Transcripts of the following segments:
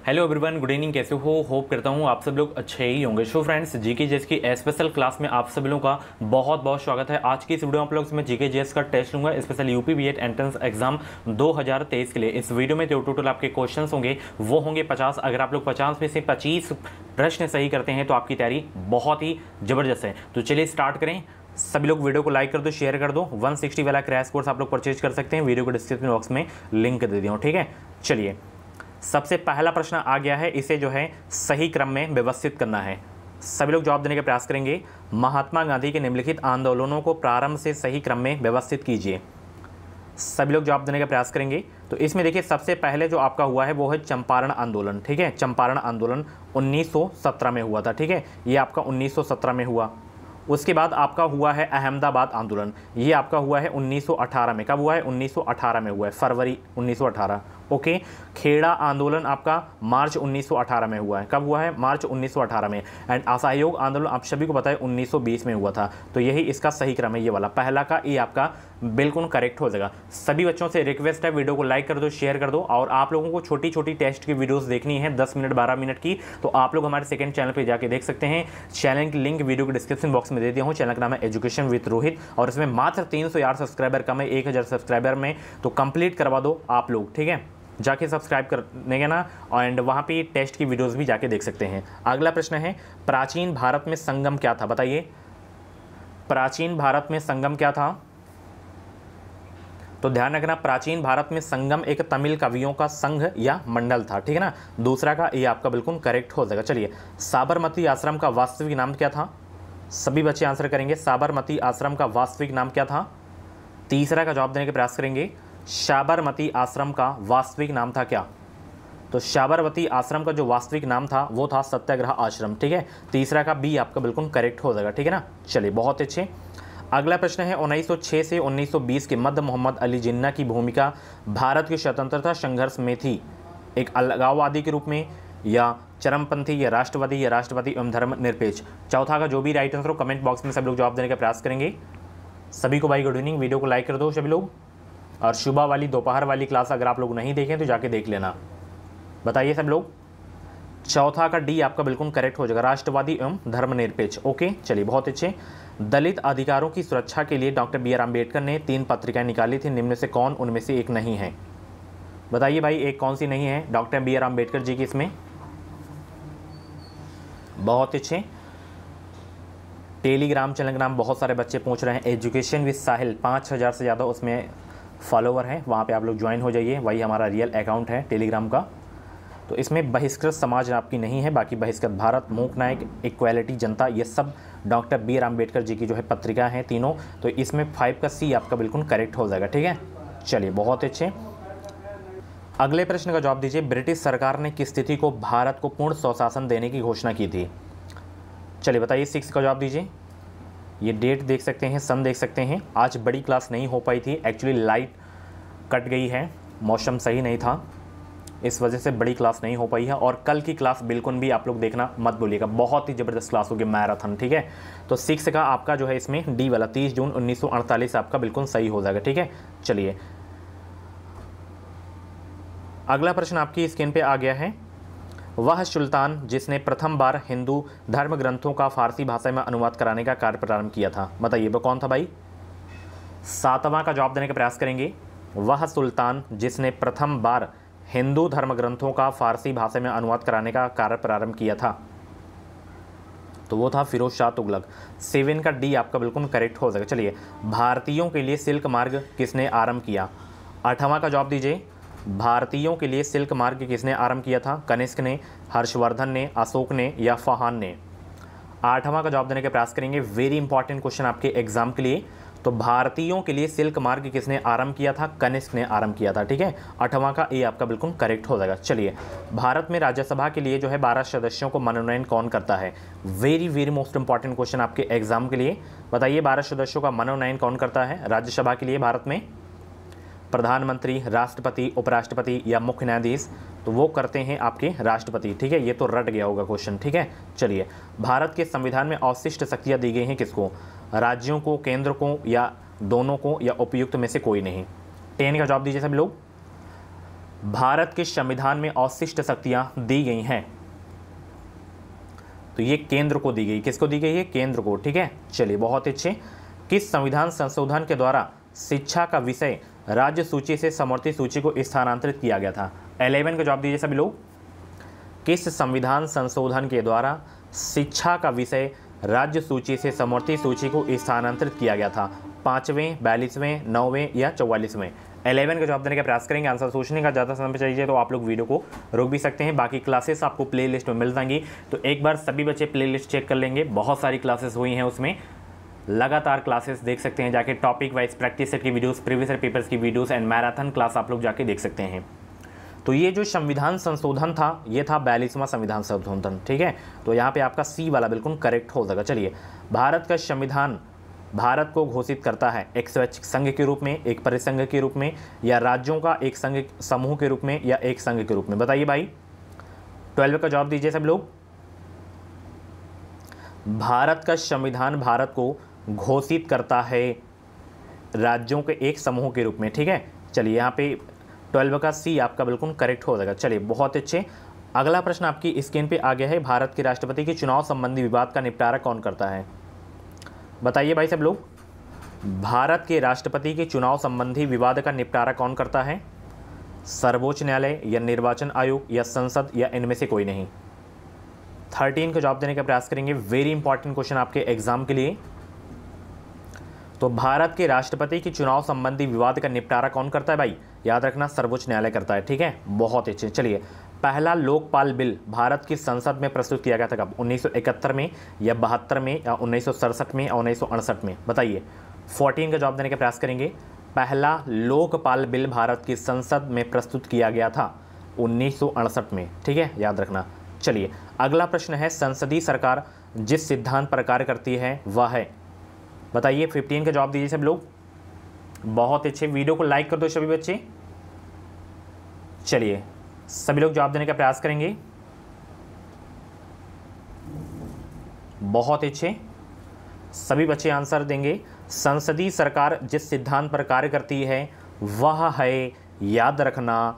Hello everyone, good evening. कैसे हो? Hope करता हूँ आप सब लोग अच्छे ही होंगे। सो फ्रेंड्स, जीके जीएस की स्पेशल क्लास में आप सभी लोगों का बहुत बहुत स्वागत है। आज की इस वीडियो में आप लोग मैं जीके जीएस का टेस्ट लूंगा, special UP BEd entrance exam 2023 के लिए। इस वीडियो में जो टोटल आपके क्वेश्चन होंगे वो होंगे 50। अगर आप लोग 50 में से 25 प्रश्न सही करते हैं तो आपकी तैयारी बहुत ही जबरदस्त है। तो चलिए स्टार्ट करें। सभी लोग वीडियो को लाइक कर दो, शेयर कर दो। 160 वाला क्रैश कोर्स आप लोग परचेज कर सकते हैं, वीडियो को डिस्क्रिप्शन बॉक्स में लिंक दे दिया हूँ, ठीक है। चलिए, सबसे पहला प्रश्न आ गया है, इसे जो है सही क्रम में व्यवस्थित करना है। सभी लोग जवाब देने का प्रयास करेंगे। महात्मा गांधी के निम्नलिखित आंदोलनों को प्रारंभ से सही क्रम में व्यवस्थित कीजिए। सभी लोग जवाब देने का प्रयास करेंगे। तो इसमें देखिए, सबसे पहले जो आपका हुआ है वो है चंपारण आंदोलन, ठीक है। चंपारण आंदोलन 1917 में हुआ था, ठीक है। ये आपका 1917 में हुआ। उसके बाद आपका हुआ है अहमदाबाद आंदोलन, ये आपका हुआ है 1918 में। कब हुआ है? 1918 में हुआ है, फरवरी 1918। ओके। खेड़ा आंदोलन आपका मार्च 1918 में हुआ है। कब हुआ है? मार्च 1918 में। एंड असहयोग आंदोलन आप सभी को पता है 1920 में हुआ था। तो यही इसका सही क्रम है, ये वाला पहला का ये आपका बिल्कुल करेक्ट हो जाएगा। सभी बच्चों से रिक्वेस्ट है, वीडियो को लाइक कर दो, शेयर कर दो। और आप लोगों को छोटी छोटी टेस्ट की वीडियोस देखनी है 10 मिनट 12 मिनट की, तो आप लोग हमारे सेकंड चैनल पे जाके देख सकते हैं। चैनल की लिंक वीडियो के डिस्क्रिप्शन बॉक्स में दे दिया हूँ। चैनल का नाम है एजुकेशन विद रोहित, और इसमें मात्र 300 यार सब्सक्राइबर कम है 1000 सब्सक्राइबर में। तो कंप्लीट करवा दो आप लोग, ठीक है। जाके सब्सक्राइब करने के ना, एंड वहाँ पे टेस्ट की वीडियोस भी जाके देख सकते हैं। अगला प्रश्न है, प्राचीन भारत में संगम क्या था? बताइए, प्राचीन भारत में संगम क्या था? तो ध्यान रखना, प्राचीन भारत में संगम एक तमिल कवियों का संघ या मंडल था, ठीक है ना। दूसरा का ये आपका बिल्कुल करेक्ट हो जाएगा। चलिए, साबरमती आश्रम का वास्तविक नाम क्या था? सभी बच्चे आंसर करेंगे। साबरमती आश्रम का वास्तविक नाम क्या था? तीसरा का जवाब देने का प्रयास करेंगे। साबरमती आश्रम का वास्तविक नाम था क्या? तो साबरमती आश्रम का जो वास्तविक नाम था वो था सत्याग्रह आश्रम, ठीक है। तीसरा का बी आपका बिल्कुल करेक्ट हो जाएगा, ठीक है ना। चलिए, बहुत अच्छे। अगला प्रश्न है, 1906 से 1920 के मध्य मोहम्मद अली जिन्ना की भूमिका भारत के स्वतंत्रता संघर्ष में थी, एक अलगाववादी के रूप में, या चरमपंथी, या राष्ट्रवादी एवं धर्मनिरपेक्ष। चौथा का जो भी राइट आंसर हो कमेंट बॉक्स में सब लोग जवाब देने का प्रयास करेंगे। सभी को भाई गुड इवनिंग। वीडियो को लाइक कर दो सभी लोग, और सुबह वाली दोपहर वाली क्लास अगर आप लोग नहीं देखें तो जाके देख लेना। बताइए सब लोग। चौथा का डी आपका बिल्कुल करेक्ट हो जाएगा, राष्ट्रवादी एवं धर्मनिरपेक्ष। ओके, चलिए, बहुत अच्छे। दलित अधिकारों की सुरक्षा के लिए डॉक्टर बी आर अम्बेडकर ने 3 पत्रिकाएं निकाली थी, निम्न में से कौन उनमें से एक नहीं है? बताइए भाई, एक कौन सी नहीं है doctor B are Ambedkar ji की इसमें? बहुत अच्छे। टेलीग्राम चैनल का नाम बहुत सारे बच्चे पूछ रहे हैं, एजुकेशन विद साहिल। 5000 से ज़्यादा उसमें फॉलोवर हैं, वहाँ पे आप लोग ज्वाइन हो जाइए। वही हमारा रियल अकाउंट है टेलीग्राम का। तो इसमें बहिष्कृत समाज आपकी नहीं है, बाकी बहिष्कृत भारत, मूक नायक, इक्वालिटी, जनता, ये सब doctor B are Ambedkar ji की जो है पत्रिका हैं तीनों। तो इसमें 5 का सी आपका बिल्कुल करेक्ट हो जाएगा, ठीक है। चलिए, बहुत अच्छे। अगले प्रश्न का जवाब दीजिए। ब्रिटिश सरकार ने किस तिथि को भारत को पूर्ण स्वशासन देने की घोषणा की थी? चलिए बताइए, 6 का जवाब दीजिए। ये डेट देख सकते हैं, सन देख सकते हैं। आज बड़ी क्लास नहीं हो पाई थी, एक्चुअली लाइट कट गई है, मौसम सही नहीं था, इस वजह से बड़ी क्लास नहीं हो पाई है। और कल की क्लास बिल्कुल भी आप लोग देखना मत भूलिएगा, बहुत ही ज़बरदस्त क्लास होगी, मैराथन, ठीक है। तो 6 का आपका जो है इसमें डी वाला 30 जून 1948 आपका बिल्कुल सही हो जाएगा, ठीक है। चलिए, अगला प्रश्न आपकी स्क्रीन पे आ गया है। वह सुल्तान जिसने प्रथम बार हिंदू धर्म ग्रंथों का फारसी भाषा में अनुवाद कराने का कार्य प्रारंभ किया था, बताइए वो कौन था भाई? 7वां का जवाब देने का प्रयास करेंगे। वह सुल्तान जिसने प्रथम बार हिंदू धर्म ग्रंथों का फारसी भाषा में अनुवाद कराने का कार्य प्रारंभ किया था, तो वो था फिरोज शाह तुगलक। 7 का डी आपका बिल्कुल करेक्ट हो जाएगा। चलिए, भारतीयों के लिए सिल्क मार्ग किसने आरंभ किया? 8वां का जवाब दीजिए। भारतीयों के लिए सिल्क मार्ग किसने आरंभ किया था? कनिष्क ने, हर्षवर्धन ने, अशोक ने, या फहान ने? 8वां का जवाब देने का प्रयास करेंगे। वेरी इंपॉर्टेंट क्वेश्चन आपके एग्जाम के लिए। तो भारतीयों के लिए सिल्क मार्ग किसने आरंभ किया था? कनिष्क ने आरंभ किया था, ठीक है। 8वां का ए आपका बिल्कुल करेक्ट हो जाएगा। चलिए, भारत में राज्यसभा के लिए जो है 12 सदस्यों को मनोनयन कौन करता है? Very very most important question आपके एग्जाम के लिए। बताइए, 12 सदस्यों का मनोनयन कौन करता है राज्यसभा के लिए भारत में? प्रधानमंत्री, राष्ट्रपति, उपराष्ट्रपति, या मुख्य न्यायाधीश? तो वो करते हैं आपके राष्ट्रपति, ठीक है। ये तो रट गया होगा क्वेश्चन, ठीक है। चलिए, भारत के संविधान में अवशिष्ट शक्तियाँ दी गई हैं किसको? राज्यों को, केंद्र को, या दोनों को, या उपयुक्त में से कोई नहीं? 10 का जवाब दीजिए सभी लोग। भारत के संविधान में अवशिष्ट शक्तियां दी गई हैं? तो ये केंद्र को दी गई। किसको दी गई है? केंद्र को। ठीक है, चलिए बहुत अच्छे। किस संविधान संशोधन के द्वारा शिक्षा का विषय राज्य सूची से समवर्ती सूची को स्थानांतरित किया गया था? 11 का जवाब दीजिए सभी लोग। किस संविधान संशोधन के द्वारा शिक्षा का विषय राज्य सूची से समवर्ती सूची को स्थानांतरित किया गया था? 5वें, 42वें, 9वें या 44वें? 11 का जवाब देने का प्रयास करेंगे। आंसर सोचने का ज़्यादा समय चाहिए तो आप लोग वीडियो को रोक भी सकते हैं। बाकी क्लासेस आपको प्लेलिस्ट में मिल जाएंगी, तो एक बार सभी बच्चे प्लेलिस्ट चेक कर लेंगे। बहुत सारी क्लासेस हुई हैं, उसमें लगातार क्लासेस देख सकते हैं जाके। टॉपिक वाइज प्रैक्टिस सेट की वीडियोस, प्रीवियस ईयर पेपर्स की वीडियोस एंड मैराथन क्लास आप लोग जाके देख सकते हैं। तो ये जो संविधान संशोधन था, ये था 42वां संविधान संशोधन। ठीक है, तो यहाँ पे आपका सी वाला बिल्कुल करेक्ट हो जाएगा। चलिए, भारत का संविधान भारत को घोषित करता है एक स्वैच्छिक संघ के रूप में, एक परिसंघ के रूप में, या राज्यों का एक संघ समूह के रूप में, या एक संघ के रूप में? बताइए भाई, 12 का जवाब दीजिए सब लोग। भारत का संविधान भारत को घोषित करता है राज्यों के एक समूह के रूप में। ठीक है, चलिए यहाँ पे 12 का सी आपका बिल्कुल करेक्ट हो जाएगा। चलिए बहुत अच्छे। अगला प्रश्न आपकी स्क्रीन पे आ गया है। भारत के राष्ट्रपति के चुनाव संबंधी विवाद का निपटारा कौन करता है? बताइए भाई सब लोग, भारत के राष्ट्रपति के चुनाव संबंधी विवाद का निपटारा कौन करता है? सर्वोच्च न्यायालय, या निर्वाचन आयोग, या संसद, या इनमें से कोई नहीं? 13 का जवाब देने का प्रयास करेंगे। वेरी इंपॉर्टेंट क्वेश्चन आपके एग्जाम के लिए। तो भारत के राष्ट्रपति के चुनाव संबंधी विवाद का निपटारा कौन करता है भाई? याद रखना, सर्वोच्च न्यायालय करता है। ठीक है, बहुत अच्छे। चलिए, पहला लोकपाल बिल भारत की संसद में प्रस्तुत किया गया था कब? 1971 में, या 72 में, या 1967 में, या 1968 में? बताइए। 14 का जवाब देने का प्रयास करेंगे। पहला लोकपाल बिल भारत की संसद में प्रस्तुत किया गया था 1968 में। ठीक है, याद रखना। चलिए, अगला प्रश्न है, संसदीय सरकार जिस सिद्धांत पर कार्य करती है वह है? बताइए। 15 का जवाब दीजिए सब लोग। बहुत अच्छे, वीडियो को लाइक कर दो सभी बच्चे। चलिए, सभी लोग जवाब देने का प्रयास करेंगे। बहुत अच्छे, सभी बच्चे आंसर देंगे। संसदीय सरकार जिस सिद्धांत पर कार्य करती है वह है, याद रखना,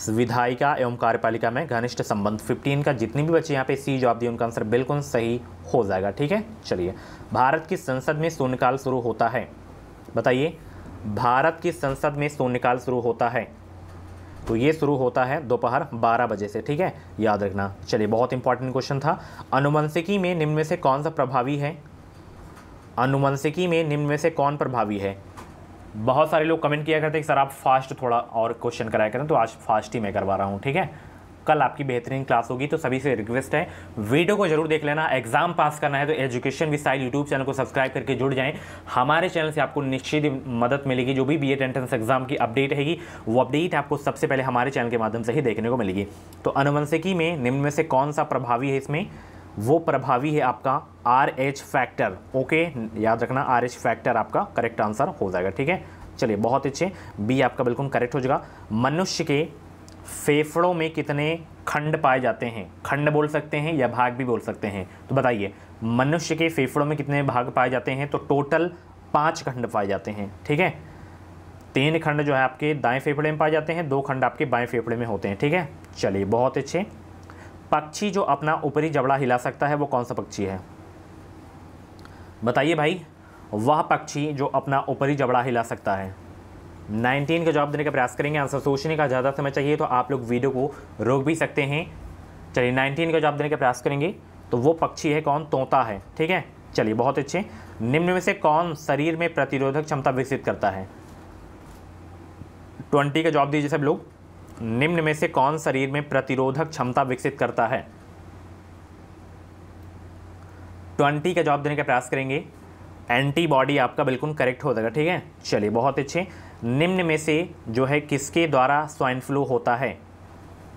विधायिका एवं कार्यपालिका में घनिष्ठ संबंध। 15 का जितने भी बच्चे यहाँ पे सी जवाब दिए उनका आंसर बिल्कुल सही हो जाएगा। ठीक है, चलिए, भारत की संसद में शून्यकाल शुरू होता है? बताइए। भारत की संसद में शून्यकाल शुरू होता है, तो ये शुरू होता है दोपहर 12 बजे से। ठीक है, याद रखना। चलिए, बहुत इंपॉर्टेंट क्वेश्चन था। अनुवंशिकी में निम्न में से कौन सा प्रभावी है? अनुवंशिकी में निम्न में से कौन प्रभावी है? बहुत सारे लोग कमेंट किया करते हैं कि सर आप फास्ट थोड़ा और क्वेश्चन कराया करें, तो आज फास्ट ही मैं करवा रहा हूँ। ठीक है, कल आपकी बेहतरीन क्लास होगी, तो सभी से रिक्वेस्ट है वीडियो को जरूर देख लेना। एग्जाम पास करना है तो education with style YouTube channel को सब्सक्राइब करके जुड़ जाएं। हमारे चैनल से आपको निश्चित मदद मिलेगी। जो भी बीएड एंट्रेंस एग्जाम की अपडेट रहेगी, वो अपडेट आपको सबसे पहले हमारे चैनल के माध्यम से ही देखने को मिलेगी। तो अनुवंशिकी में निम्न में से कौन सा प्रभावी है? इसमें वो प्रभावी है आपका RH फैक्टर। ओके, याद रखना, RH फैक्टर आपका करेक्ट आंसर हो जाएगा। ठीक है, चलिए, बहुत अच्छे, बी आपका बिल्कुल करेक्ट हो जाएगा। मनुष्य के फेफड़ों में कितने खंड पाए जाते हैं? खंड बोल सकते हैं या भाग भी बोल सकते हैं, तो बताइए। मनुष्य के फेफड़ों में कितने भाग पाए जाते हैं? तो टोटल 5 खंड पाए जाते हैं। ठीक है, 3 खंड जो है आपके दाएं फेफड़े में पाए जाते हैं, 2 खंड आपके बाएं फेफड़े में होते हैं। ठीक है, चलिए, बहुत अच्छे। पक्षी जो अपना ऊपरी जबड़ा हिला सकता है वो कौन सा पक्षी है? बताइए भाई, वह पक्षी जो अपना ऊपरी जबड़ा हिला सकता है। 19 का जवाब देने का प्रयास करेंगे। आंसर सोचने का ज़्यादा समय चाहिए तो आप लोग वीडियो को रोक भी सकते हैं। चलिए, 19 का जवाब देने का प्रयास करेंगे। तो वो पक्षी है कौन? तोता है। ठीक है, चलिए, बहुत अच्छे। निम्न में से कौन शरीर में प्रतिरोधक क्षमता विकसित करता है? 20 का जवाब दीजिए सब लोग। निम्न में से कौन शरीर में प्रतिरोधक क्षमता विकसित करता है? 20 का जवाब देने का प्रयास करेंगे। एंटीबॉडी आपका बिल्कुल करेक्ट हो जाएगा। ठीक है, चलिए, बहुत अच्छे। निम्न में से जो है किसके द्वारा स्वाइन फ्लू होता है?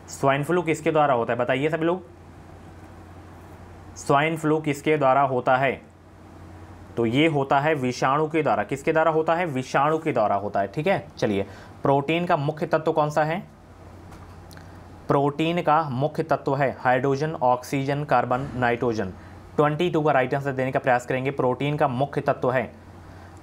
स्वाइन फ्लू किसके द्वारा होता है? बताइए सभी लोग। स्वाइन फ्लू किसके द्वारा होता है? तो ये होता है विषाणु के द्वारा। किसके द्वारा होता है? विषाणु के द्वारा होता है। ठीक है, चलिए, प्रोटीन का मुख्य तत्व कौन सा है? प्रोटीन का मुख्य तत्व है हाइड्रोजन, ऑक्सीजन, कार्बन, नाइट्रोजन। 22 का राइट आंसर देने का प्रयास करेंगे। प्रोटीन का मुख्य तत्व है,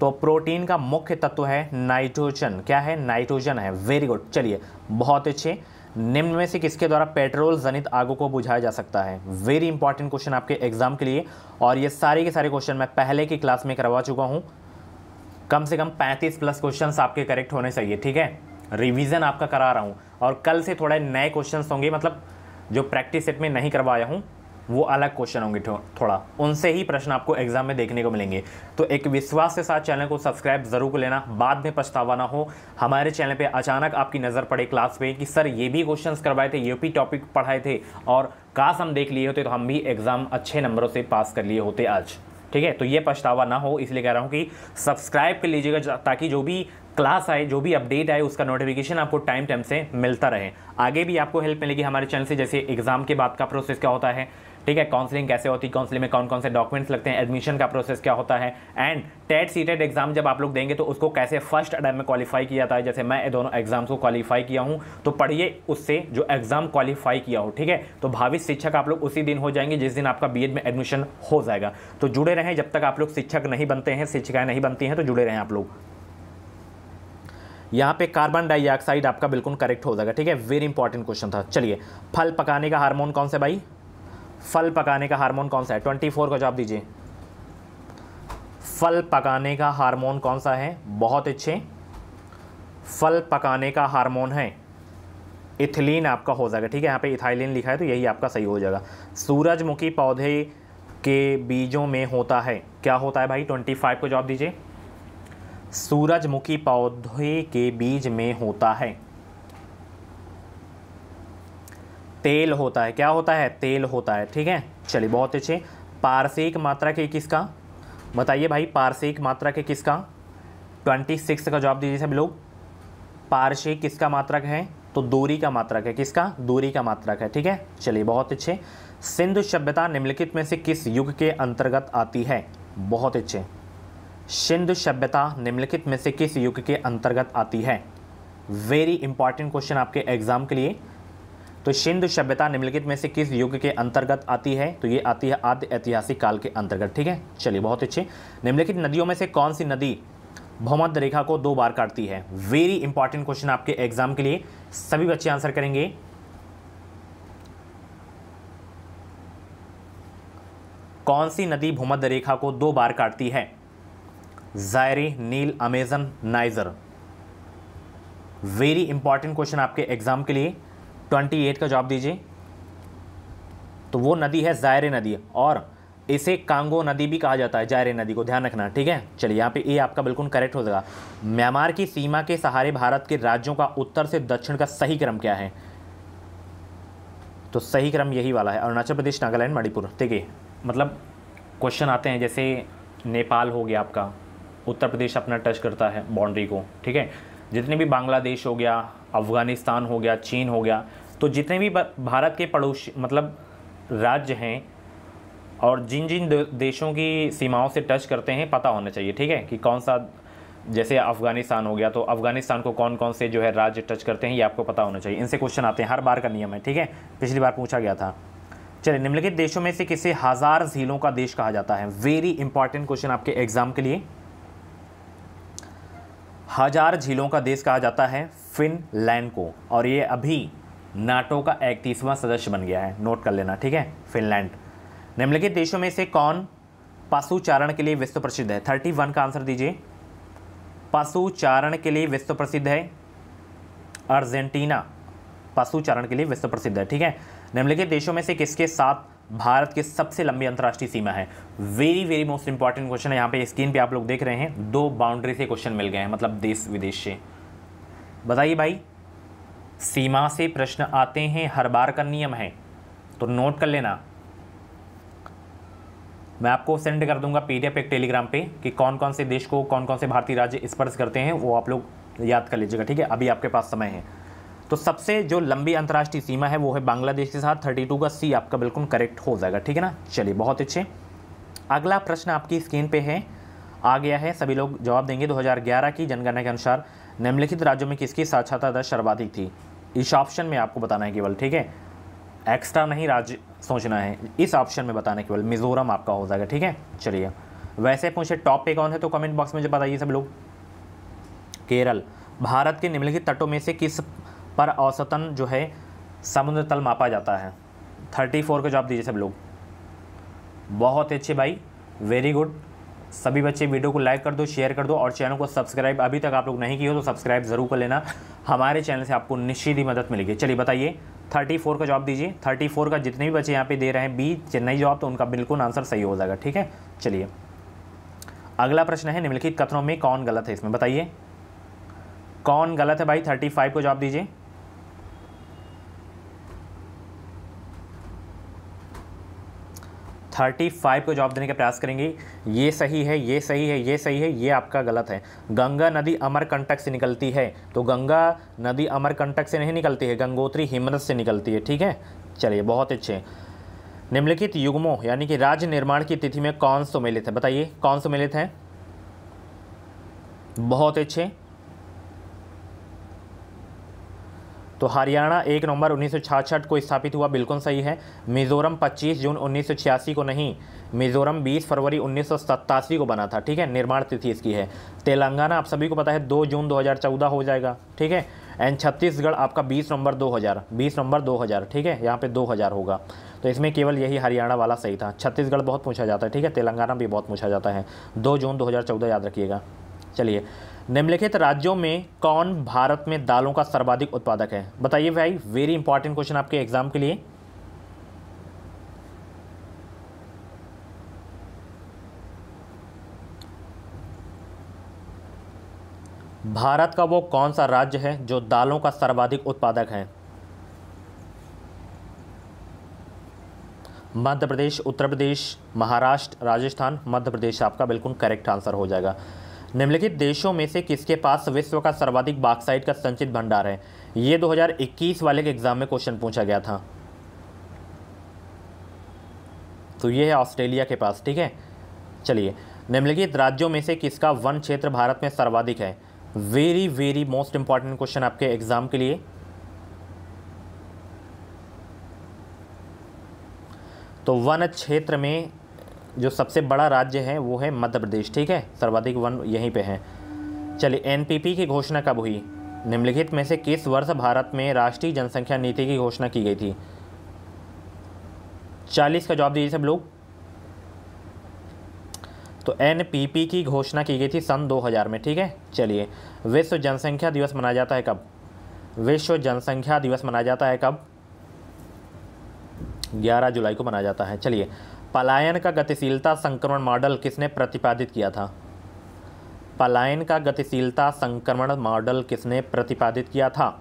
तो प्रोटीन का मुख्य तत्व है नाइट्रोजन। क्या है? नाइट्रोजन है। Very good. चलिए, बहुत अच्छे। निम्न में से किसके द्वारा पेट्रोल जनित आगों को बुझाया जा सकता है? वेरी इंपॉर्टेंट क्वेश्चन आपके एग्जाम के लिए, और ये सारे के सारे क्वेश्चन मैं पहले की क्लास में करवा चुका हूँ। कम से कम 35 प्लस क्वेश्चंस आपके करेक्ट होने चाहिए, ठीक है। रिवीजन आपका करा रहा हूँ, और कल से थोड़े नए क्वेश्चंस होंगे, मतलब जो प्रैक्टिस सेट में नहीं करवाया हूँ वो अलग क्वेश्चन होंगे, थोड़ा उनसे ही प्रश्न आपको एग्जाम में देखने को मिलेंगे। तो एक विश्वास के साथ चैनल को सब्सक्राइब जरूर कर लेना, बाद में पछतावा ना हो। हमारे चैनल पे अचानक आपकी नज़र पड़े क्लास पे कि सर ये भी क्वेश्चंस करवाए थे, ये भी टॉपिक पढ़ाए थे, और काश हम देख लिए होते तो हम भी एग्जाम अच्छे नंबरों से पास कर लिए होते आज, ठीक है। तो ये पछतावा ना हो, इसलिए कह रहा हूँ कि सब्सक्राइब कर लीजिएगा, ताकि जो भी क्लास आए, जो भी अपडेट आए, उसका नोटिफिकेशन आपको टाइम टाइम से मिलता रहे। आगे भी आपको हेल्प मिलेगी हमारे चैनल से, जैसे एग्जाम के बाद का प्रोसेस क्या होता है, ठीक है, काउंसलिंग कैसे होती है, काउंसलिंग में कौन कौन से डॉक्यूमेंट्स लगते हैं, एडमिशन का प्रोसेस क्या होता है, एंड टेट सीटेट एग्जाम जब आप लोग देंगे तो उसको कैसे फर्स्ट अटेम्प्ट में क्वालिफाई किया जाता है। जैसे मैं दोनों एग्जाम्स को क्वालिफाई किया हूँ, तो पढ़िए उससे जो एग्जाम क्वालिफाई किया हो, ठीक है। तो भावी शिक्षक आप लोग उसी दिन हो जाएंगे जिस दिन आपका बीएड में एडमिशन हो जाएगा। तो जुड़े रहें, जब तक आप लोग शिक्षक नहीं बनते हैं, शिक्षिकाएं नहीं बनती हैं, तो जुड़े रहें आप लोग। यहाँ पे कार्बन डाइऑक्साइड आपका बिल्कुल करेक्ट हो जाएगा, ठीक है। वेरी इंपॉर्टेंट क्वेश्चन था। चलिए, फल पकाने का हार्मोन कौन सा भाई? फल पकाने का हार्मोन कौन सा है? 24 का जवाब दीजिए। फल पकाने का हार्मोन कौन सा है? बहुत अच्छे, फल पकाने का हार्मोन है इथिलीन आपका हो जाएगा, ठीक है। यहाँ पे इथाइलिन लिखा है तो यही आपका सही हो जाएगा। सूरजमुखी पौधे के बीजों में होता है, क्या होता है भाई? 25 को जवाब दीजिए। सूरजमुखी पौधे के बीज में होता है तेल होता है, क्या होता है? तेल होता है, ठीक है। चलिए, बहुत अच्छे। पारसिक मात्रा के किसका? बताइए भाई, पारसिक मात्रा के किसका? 26 का जवाब दीजिए सभी लोग। पारसिक किसका मात्रक है? तो दूरी का मात्रक है। किसका? दूरी का मात्रक है, ठीक है। चलिए, बहुत अच्छे। सिंधु सभ्यता निम्नलिखित में से किस युग के अंतर्गत आती है? बहुत अच्छे। सिंधु सभ्यता निम्नलिखित में से किस युग के अंतर्गत आती है? वेरी इंपॉर्टेंट क्वेश्चन आपके एग्जाम के लिए। तो सिंधु सभ्यता निम्नलिखित में से किस युग के अंतर्गत आती है? तो ये आती है आद्य ऐतिहासिक काल के अंतर्गत, ठीक है। चलिए, बहुत अच्छे। निम्नलिखित नदियों में से कौन सी नदी भूमध्य रेखा को 2 बार काटती है? वेरी इंपॉर्टेंट क्वेश्चन आपके एग्जाम के लिए, सभी बच्चे आंसर करेंगे। कौन सी नदी भूमध्य रेखा को 2 बार काटती है? Zaire, Nile, Amazon, Niger. Very important question आपके एग्जाम के लिए। 28 का जवाब दीजिए। तो वो नदी है जायरे नदी, और इसे कांगो नदी भी कहा जाता है, जायरे नदी को ध्यान रखना, ठीक है। चलिए, यहाँ पे ये आपका बिल्कुल करेक्ट हो जाएगा। म्यांमार की सीमा के सहारे भारत के राज्यों का उत्तर से दक्षिण का सही क्रम क्या है? तो सही क्रम यही वाला है, अरुणाचल प्रदेश, नागालैंड, मणिपुर, ठीक है। मतलब क्वेश्चन आते हैं, जैसे नेपाल हो गया आपका, उत्तर प्रदेश अपना टच करता है बाउंड्री को, ठीक है। जितने भी बांग्लादेश हो गया, अफ़गानिस्तान हो गया, चीन हो गया, तो जितने भी भारत के पड़ोसी मतलब राज्य हैं और जिन जिन देशों की सीमाओं से टच करते हैं, पता होना चाहिए, ठीक है, कि कौन सा, जैसे अफ़गानिस्तान हो गया तो अफ़गानिस्तान को कौन कौन से जो है राज्य टच करते हैं, ये आपको पता होना चाहिए। इनसे क्वेश्चन आते हैं, हर बार का नियम है, ठीक है। पिछली बार पूछा गया था। चलिए, निम्नलिखित देशों में से किसे 1000 झीलों का देश कहा जाता है? वेरी इंपॉर्टेंट क्वेश्चन आपके एग्जाम के लिए। 1000 झीलों का देश कहा जाता है फिनलैंड को, और ये अभी नाटो का 31वां सदस्य बन गया है, नोट कर लेना, ठीक है, फिनलैंड। निम्नलिखित देशों में से कौन पशुचारण के लिए विश्व प्रसिद्ध है? 31 का आंसर दीजिए। पशुचारण के लिए विश्व प्रसिद्ध है अर्जेंटीना, पशुचारण के लिए विश्व प्रसिद्ध है, ठीक है। निम्नलिखित देशों में से किसके साथ भारत की सबसे लंबी अंतर्राष्ट्रीय सीमा है? Very very most important question है। यहाँ पे स्क्रीन पे आप लोग देख रहे हैं, 2 बाउंड्री से क्वेश्चन मिल गए हैं, मतलब देश विदेश से। बताइए भाई, सीमा से प्रश्न आते हैं, हर बार का नियम है, तो नोट कर लेना। मैं आपको सेंड कर दूंगा PDF एक टेलीग्राम पे कि कौन कौन से देश को कौन कौन से भारतीय राज्य स्पर्श करते हैं, वो आप लोग याद कर लीजिएगा, ठीक है। अभी आपके पास समय है। तो सबसे जो लंबी अंतर्राष्ट्रीय सीमा है वो है बांग्लादेश के साथ, 32 का C आपका बिल्कुल करेक्ट हो जाएगा, ठीक है ना। चलिए, बहुत अच्छे। अगला प्रश्न आपकी स्क्रीन पे है, आ गया है, सभी लोग जवाब देंगे। 2011 की जनगणना के अनुसार निम्नलिखित राज्यों में किसकी साक्षरता दर सर्वाधिक थी? इस ऑप्शन में आपको बताना है केवल, ठीक है, एक्स्ट्रा नहीं राज्य सोचना है, इस ऑप्शन में बताना है केवल। मिजोरम आपका हो जाएगा, ठीक है। चलिए, वैसे पूछे टॉप पे कौन है तो कमेंट बॉक्स में जब बताइए सब लोग। केरल। भारत के निम्नलिखित तटों में से किस पर औसतन जो है समुद्र तल मापा जाता है? 34 का जवाब दीजिए सब लोग। बहुत अच्छे भाई, वेरी गुड। सभी बच्चे वीडियो को लाइक कर दो, शेयर कर दो और चैनल को सब्सक्राइब अभी तक आप लोग नहीं किए हो तो सब्सक्राइब जरूर कर लेना। हमारे चैनल से आपको निश्चित ही मदद मिलेगी। चलिए बताइए 34 का जवाब दीजिए। 34 का जितने भी बच्चे यहाँ पे दे रहे हैं बी चेन्नई जवाब, तो उनका बिल्कुल आंसर सही हो जाएगा। ठीक है, चलिए अगला प्रश्न है, निम्नलिखित कथनों में कौन गलत है? इसमें बताइए कौन गलत है भाई। 35 को जवाब दीजिए। थर्टी 35 को जवाब देने का प्रयास करेंगे। ये सही है, ये सही है, ये सही है, ये आपका गलत है। गंगा नदी अमरकंटक से निकलती है, तो गंगा नदी अमरकंटक से नहीं निकलती है, गंगोत्री हिमनद से निकलती है। ठीक है, चलिए बहुत अच्छे। निम्नलिखित युग्मों यानी कि राज्य निर्माण की तिथि में कौन सम्मिलित है? बताइए कौन सम्मिलित है? बहुत अच्छे। तो हरियाणा 1 नवंबर 1966 को स्थापित हुआ, बिल्कुल सही है। मिजोरम 25 जून 1986 को नहीं, मिजोरम 20 फरवरी 1987 को बना था। ठीक है, निर्माण तिथि इसकी है। तेलंगाना आप सभी को पता है 2 जून 2014 हो जाएगा। ठीक है, एंड छत्तीसगढ़ आपका 20 नवंबर 2000। ठीक है, यहाँ पे 2000 होगा, तो इसमें केवल यही हरियाणा वाला सही था। छत्तीसगढ़ बहुत पूछा जाता है। ठीक है, तेलंगाना भी बहुत पूछा जाता है। 2 जून 2014 याद रखिएगा। चलिए निम्नलिखित राज्यों में कौन भारत में दालों का सर्वाधिक उत्पादक है? बताइए भाई, वेरी इंपॉर्टेंट क्वेश्चन आपके एग्जाम के लिए। भारत का वो कौन सा राज्य है जो दालों का सर्वाधिक उत्पादक है? मध्य प्रदेश, उत्तर प्रदेश, महाराष्ट्र, राजस्थान। मध्य प्रदेश आपका बिल्कुल करेक्ट आंसर हो जाएगा। निम्नलिखित देशों में से किसके पास विश्व का सर्वाधिक बॉक्साइट का संचित भंडार है? ये 2021 वाले के एग्जाम में क्वेश्चन पूछा गया था, तो ये है ऑस्ट्रेलिया के पास। ठीक है, चलिए निम्नलिखित राज्यों में से किसका वन क्षेत्र भारत में सर्वाधिक है? Very very most important question आपके एग्जाम के लिए। तो वन क्षेत्र में जो सबसे बड़ा राज्य है वो है मध्य प्रदेश। ठीक है, सर्वाधिक वन यहीं पे है। चलिए एनपीपी की घोषणा कब हुई? निम्नलिखित में से किस वर्ष भारत में राष्ट्रीय जनसंख्या नीति की घोषणा की गई थी? 40 का जवाब दीजिए सब लोग। तो एनपीपी की घोषणा की गई थी सन 2000 में। ठीक है, चलिए विश्व जनसंख्या दिवस मनाया जाता है कब? विश्व जनसंख्या दिवस मनाया जाता है कब? 11 जुलाई को मनाया जाता है। चलिए पलायन का गतिशीलता संक्रमण मॉडल किसने प्रतिपादित किया था? पलायन का गतिशीलता संक्रमण मॉडल किसने प्रतिपादित किया था?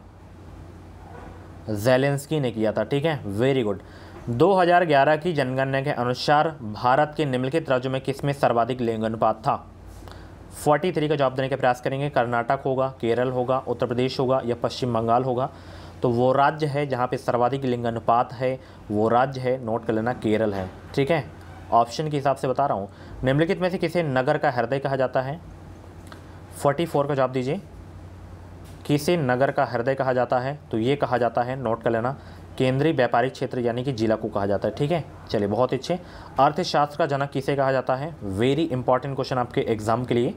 ज़ेलेंस्की ने किया था। ठीक है, वेरी गुड। 2011 की जनगणना के अनुसार भारत के निम्नलिखित राज्यों में किसमें सर्वाधिक लिंग अनुपात था? 43 का जवाब देने का प्रयास करेंगे। कर्नाटक होगा, केरल होगा, उत्तर प्रदेश होगा या पश्चिम बंगाल होगा। तो वो राज्य है जहाँ पे सर्वाधिक लिंग अनुपात है, वो राज्य है, नोट कर लेना, केरल है। ठीक है, ऑप्शन के हिसाब से बता रहा हूँ। निम्नलिखित में से किसे नगर का हृदय कहा जाता है? 44 का जवाब दीजिए। किसे नगर का हृदय कहा जाता है? तो ये कहा जाता है, नोट कर लेना, केंद्रीय व्यापारिक क्षेत्र यानी कि जिला को कहा जाता है। ठीक है, चलिए बहुत अच्छे। अर्थशास्त्र का जनक किसे कहा जाता है? वेरी इंपॉर्टेंट क्वेश्चन आपके एग्जाम के लिए।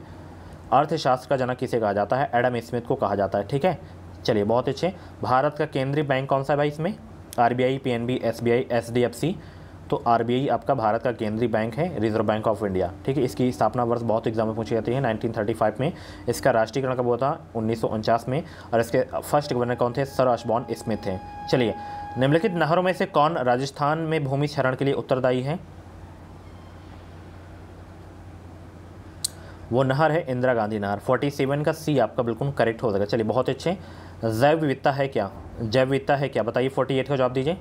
अर्थशास्त्र का जनक किसे कहा जाता है? एडम स्मिथ को कहा जाता है। ठीक है, चलिए बहुत अच्छे। भारत का केंद्रीय बैंक कौन सा है भाई इसमें? RBI, PNB, SBI, HDFC. तो आरबीआई आपका भारत का केंद्रीय बैंक है, रिजर्व बैंक ऑफ इंडिया। ठीक है, इसकी स्थापना वर्ष बहुत एग्जाम में पूछी जाती है 1935 में। इसका राष्ट्रीयकरण कब हुआ था? 1949 में। और इसके फर्स्ट गवर्नर कौन थे? सर ऑशबॉर्न स्मिथ थे। चलिए निम्नलिखित नहरों में से कौन राजस्थान में भूमि क्षरण के लिए उत्तरदायी है? वो नहर है इंदिरा गांधी नहर। 47 का सी आपका बिल्कुल करेक्ट हो जाएगा। चलिए बहुत अच्छे। जैव विविधता है क्या? जैव विविधता है क्या? बताइए 48 का जवाब दीजिए।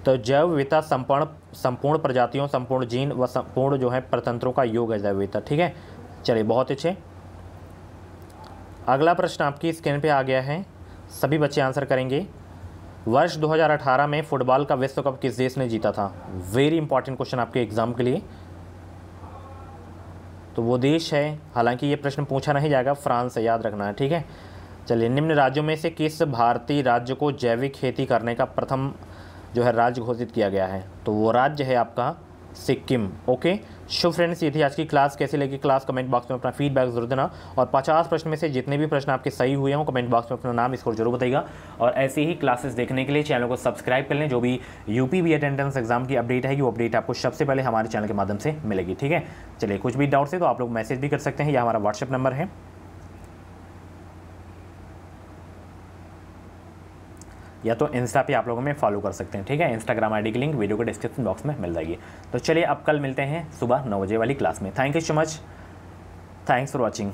तो जैव विविधता संपूर्ण प्रजातियों, संपूर्ण जीन व संपूर्ण जो है प्रतंत्रों का योग है जैव विविधता। ठीक है, चलिए बहुत अच्छे। अगला प्रश्न आपकी स्क्रीन पे आ गया है, सभी बच्चे आंसर करेंगे। वर्ष 2018 में फुटबॉल का विश्व कप किस देश ने जीता था? वेरी इंपॉर्टेंट क्वेश्चन आपके एग्जाम के लिए। तो वो देश है, हालांकि ये प्रश्न पूछा नहीं जाएगा, फ्रांस से, याद रखना है। ठीक है, चलिए निम्न राज्यों में से किस भारतीय राज्य को जैविक खेती करने का प्रथम जो है राज्य घोषित किया गया है? तो वो राज्य है आपका सिक्किम। ओके शुभ फ्रेंड्स, ये थी आज की क्लास। कैसी लगी क्लास कमेंट बॉक्स में अपना फीडबैक जरूर देना, और 50 प्रश्न में से जितने भी प्रश्न आपके सही हुए हों कमेंट बॉक्स में अपना नाम स्कोर जरूर बताइएगा। और ऐसी ही क्लासेस देखने के लिए चैनल को सब्सक्राइब कर लें। जो भी यूपी बीएड एंट्रेंस एग्जाम की अपडेट है वो अपडेट आपको सबसे पहले हमारे चैनल के माध्यम से मिलेगी। ठीक है, चलिए कुछ भी डाउट्स है तो आप लोग मैसेज भी कर सकते हैं, या हमारा व्हाट्सएप नंबर है, या तो इंस्टा पे आप लोगों में फॉलो कर सकते हैं। ठीक है, इंस्टाग्राम आईडी की लिंक वीडियो के डिस्क्रिप्शन बॉक्स में मिल जाएगी। तो चलिए अब कल मिलते हैं सुबह 9 बजे वाली क्लास में। Thank you so much, thanks for watching.